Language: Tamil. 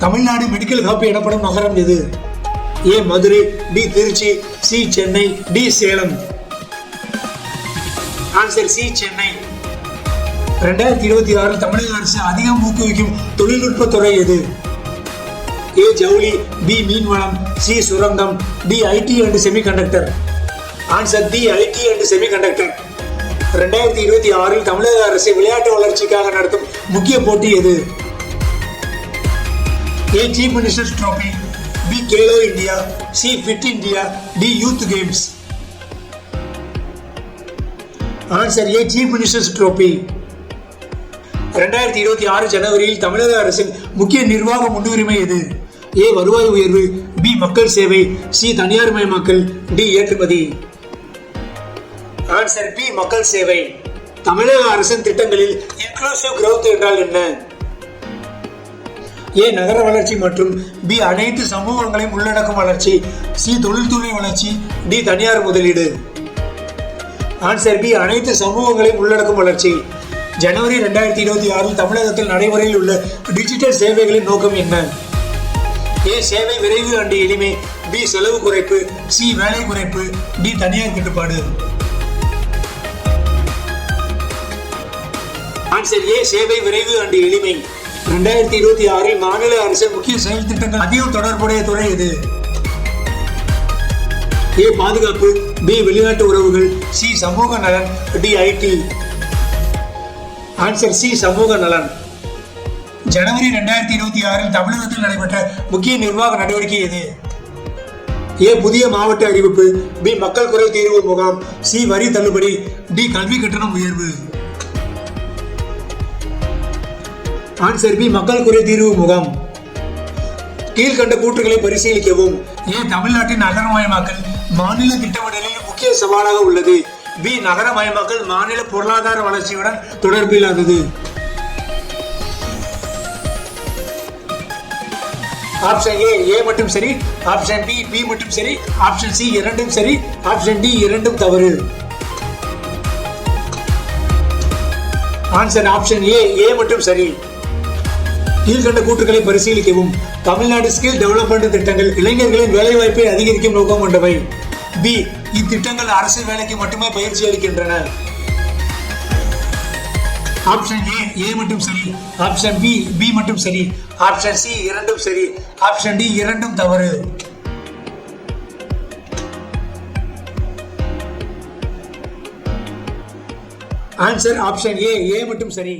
தமிழ்நாடு மெடிக்கல் ஹப் எனப்படும் நகரம் எது? A Madurai, B Tiruchi, C Chennai, D Salem. Answer C Chennai. 2026 தமிழக அரசு அதிகம் ஊக்குவிக்கும் தொழில்நுட்ப துறை எது? ஏ ஜவுளி, பி மீன்வளம், சி சுரங்கம், D IT and semiconductor. Answer D IT and semiconductor. 2026 தமிழக அரசு விளையாட்டு வளர்ச்சிக்காக நடத்தும் முக்கிய போட்டி எது? A chief minister's trophy, B Khelo India, C fit India, D youth games. Answer A chief minister's trophy. 2026 ஜனவரியில் தமிழக அரசின் முக்கிய நிர்வாக முன்னுரிமை எது? ஏ வருவாய் உயர்வு, பி மக்கள் சேவை, சி தனியார் மயமாக்கல், டி ஏற்றுமதி. ஆன்சர் பி மக்கள் சேவை. தமிழக அரசின் திட்டங்களில் இன்க்ளூசிவ் growth என்றால் என்ன? ஏ நகர வளர்ச்சி மற்றும் பி அனைத்து சமூகங்களையும் உள்ளடக்கும் வளர்ச்சி, சி தொழில்துறை வளர்ச்சி, டி தனியார் முதலீடு. ஆன்சர் பி அனைத்து சமூகங்களையும் உள்ளடக்கும் வளர்ச்சி. ஜனவரி 2026 தமிழகத்தில் நடைமுறையில் உள்ள டிஜிட்டல் சேவைகளின் நோக்கம் என்ன? ஏ சேவை விரைவு அண்ட் எளிமை, பி செலவு குறைப்பு, சி வேலை குறைப்பு, டி தனியார் கட்டுப்பாடு. ஆன்சர் ஏ சேவை விரைவு அண்ட் எளிமை. 2026 மாநில அரசின் முக்கிய செயல் திட்டங்கள் அதிகம் தொடர்புடைய துறை எது? ஏ பாதுகாப்பு, பி வெளிநாட்டு உறவுகள், சி சமூக நலன், டி ஐடி. ஆன்சர் சி சமூக நலன். ஜனவரி 2026 தமிழகத்தில் நடைபெற்ற முக்கிய நிர்வாக நடவடிக்கை எது? ஏ புதிய மாவட்ட அறிவிப்பு, பி மக்கள் குறை தீர்வு முகாம், சி வரி தள்ளுபடி, டி கல்வி கட்டணம் உயர்வு. ஆன்சர் பி மக்கள் குறை தீர்வு முகாம். கீழ்கண்ட கூற்றுகளை பரிசீலிக்கவும். ஏ தமிழ்நாட்டின் நகரமயமாக்கல் மாநில திட்டமிடலில் முக்கிய சவாலாக உள்ளது, பி நகரமயமாக்கல் மாநில பொருளாதார வளர்ச்சியுடன் தொடர்பில்லாதது. ஆப்ஷன் ஏ மட்டும் சரி, ஆப்ஷன் பி மட்டும் சரி, ஆப்ஷன் சி இரண்டும் சரி, ஆப்ஷன் டி இரண்டும் தவறு. ஆன்சர் ஆப்ஷன் ஏ மட்டும் சரி. கீழ்கண்ட கூற்றுகளை பரிசீலிக்கவும். தமிழ்நாடு ஸ்கில் டெவலப்மெண்ட் திட்டங்கள் இளைஞர்களின் வேலைவாய்ப்பை அதிகரிக்கும் நோக்கம் கொண்டவை. பி இத்திட்டங்கள் அரசு வேலைக்கு மட்டுமே பயிற்சி அளிக்கின்றன. ஆப்ஷன் ஏ மட்டும் சரி, ஆப்ஷன் பி மட்டும் சரி, ஆப்ஷன் சி இரண்டும் சரி, ஆப்ஷன் டி இரண்டும் தவறு. ஆன்சர் ஆப்ஷன் ஏ மட்டும் சரி.